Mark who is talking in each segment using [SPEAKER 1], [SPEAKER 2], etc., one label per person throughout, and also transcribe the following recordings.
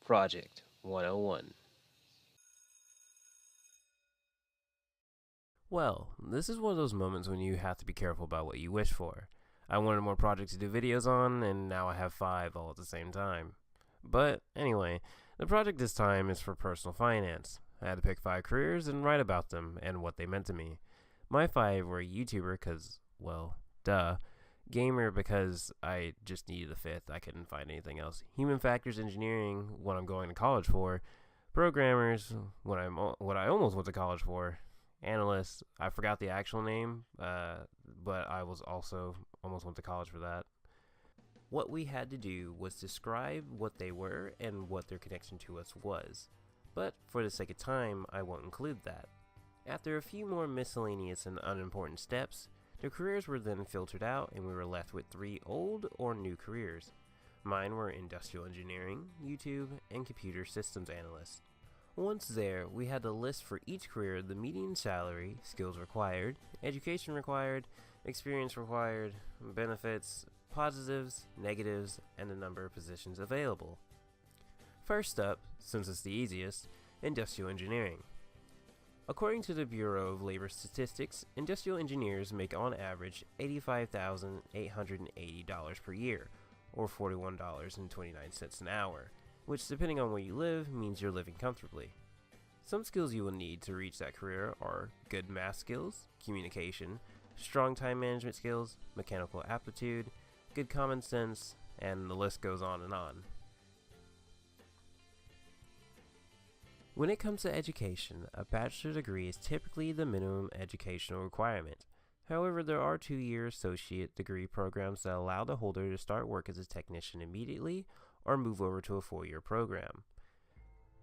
[SPEAKER 1] Project 101.
[SPEAKER 2] Well, this is one of those moments when you have to be careful about what you wish for. I wanted more projects to do videos on, and now I have 5 all at the same time. But anyway, the project this time is for personal finance. I had to pick 5 careers and write about them and what they meant to me. My 5 were YouTuber because, well, duh. Gamer because I just needed a 5th. I couldn't find anything else. Human factors engineering, what I'm going to college for. Programmers, what I almost went to college for. Analyst, I forgot the actual name, but I was also almost went to college for that. What we had to do was describe what they were and what their connection to us was. But for the sake of time, I won't include that. After a few more miscellaneous and unimportant steps, the careers were then filtered out and we were left with 3 old or new careers. Mine were industrial engineering, YouTube, and computer systems analyst. Once there, we had to list for each career the median salary, skills required, education required, experience required, benefits, positives, negatives, and the number of positions available. First up, since it's the easiest, industrial engineering. According to the Bureau of Labor Statistics, industrial engineers make on average $85,880 per year, or $41.29 an hour, which depending on where you live means you're living comfortably. Some skills you will need to reach that career are good math skills, communication, strong time management skills, mechanical aptitude, good common sense, and the list goes on and on. When it comes to education, a bachelor's degree is typically the minimum educational requirement. However, there are 2-year associate degree programs that allow the holder to start work as a technician immediately or move over to a 4-year program.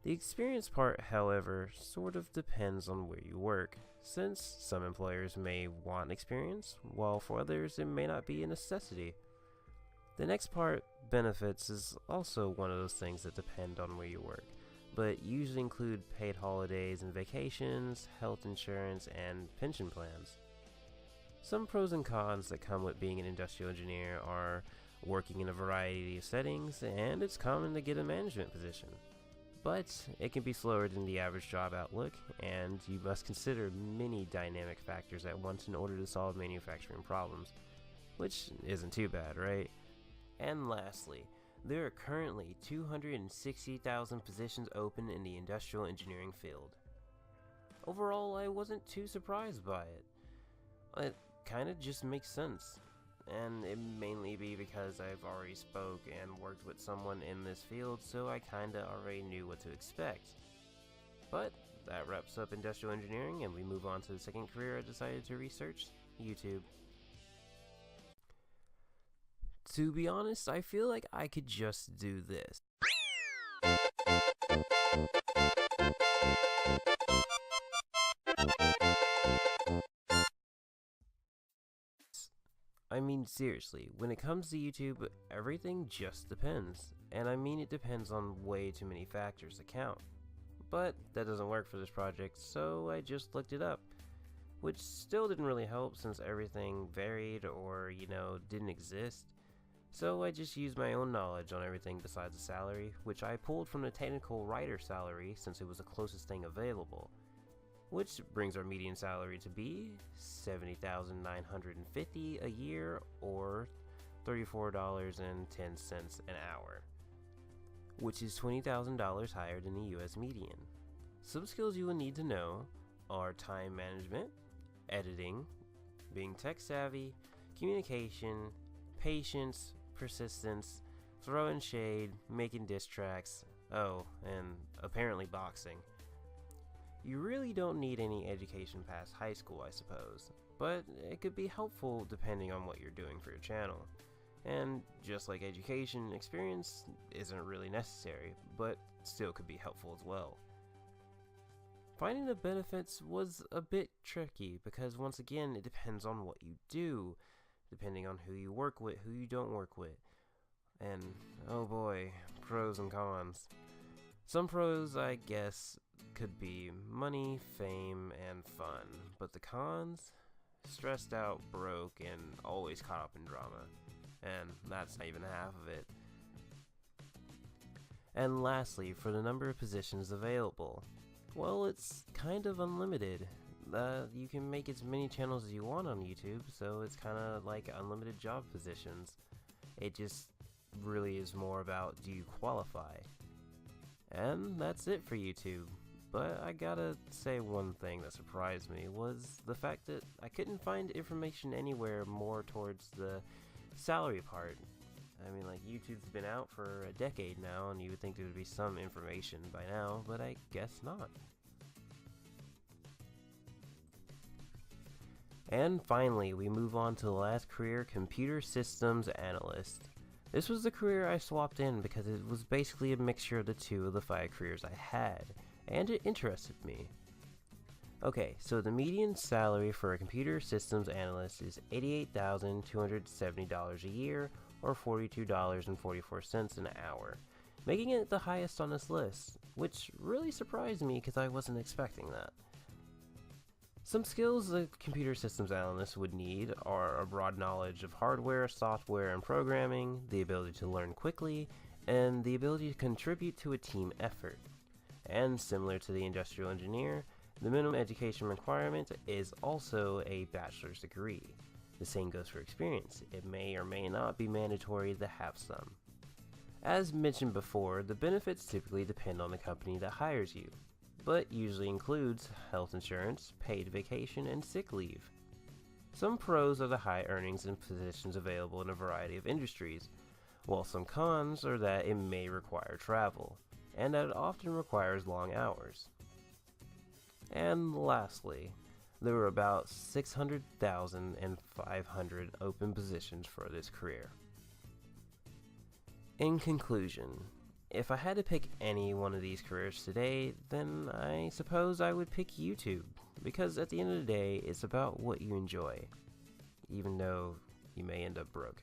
[SPEAKER 2] The experience part, however, sort of depends on where you work, since some employers may want experience, while for others it may not be a necessity. The next part, benefits, is also one of those things that depend on where you work, but usually include paid holidays and vacations, health insurance, and pension plans. Some pros and cons that come with being an industrial engineer are working in a variety of settings, and it's common to get a management position. But it can be slower than the average job outlook, and you must consider many dynamic factors at once in order to solve manufacturing problems, which isn't too bad, right? And lastly, there are currently 260,000 positions open in the industrial engineering field. Overall, I wasn't too surprised by it. It kinda just makes sense. And it mainly be because I've already spoke and worked with someone in this field, so I kinda already knew what to expect. But that wraps up industrial engineering, and we move on to the second career I decided to research, YouTube. To be honest, I feel like I could just do this. I mean, seriously, when it comes to YouTube, everything just depends. And I mean, it depends on way too many factors to count. But that doesn't work for this project, so I just looked it up. Which still didn't really help since everything varied or, didn't exist. So I just used my own knowledge on everything besides the salary, which I pulled from the technical writer salary since it was the closest thing available. Which brings our median salary to be $70,950 a year, or $34.10 an hour, which is $20,000 higher than the US median. Some skills you will need to know are time management, editing, being tech savvy, communication, patience, persistence, throwing shade, making diss tracks, and apparently boxing. You really don't need any education past high school, I suppose, but it could be helpful depending on what you're doing for your channel. And just like education, experience isn't really necessary, but still could be helpful as well. Finding the benefits was a bit tricky because once again, it depends on what you do, depending on who you work with, who you don't work with. And oh boy, pros and cons. Some pros, I guess, could be money, fame, and fun, but the cons? Stressed out, broke, and always caught up in drama. And that's not even half of it. And lastly, for the number of positions available, well, it's kind of unlimited. You can make as many channels as you want on YouTube, so it's kind of like unlimited job positions. It just really is more about, do you qualify? And that's it for YouTube. But I gotta say, one thing that surprised me was the fact that I couldn't find information anywhere more towards the salary part. I mean, like, YouTube's been out for a decade now, and you would think there would be some information by now, but I guess not. And finally, we move on to the last career, Computer Systems Analyst. This was the career I swapped in because it was basically a mixture of the two of the 5 careers I had, and it interested me. Okay, so the median salary for a computer systems analyst is $88,270 a year, or $42.44 an hour, making it the highest on this list, which really surprised me because I wasn't expecting that. Some skills a computer systems analyst would need are a broad knowledge of hardware, software, and programming, the ability to learn quickly, and the ability to contribute to a team effort. And similar to the industrial engineer, the minimum education requirement is also a bachelor's degree. The same goes for experience. It may or may not be mandatory to have some. As mentioned before, the benefits typically depend on the company that hires you, but usually includes health insurance, paid vacation, and sick leave. Some pros are the high earnings and positions available in a variety of industries, while some cons are that it may require travel, and that it often requires long hours. And lastly, there are about 600,500 open positions for this career. In conclusion, if I had to pick any one of these careers today, then I suppose I would pick YouTube, because at the end of the day, it's about what you enjoy, even though you may end up broke.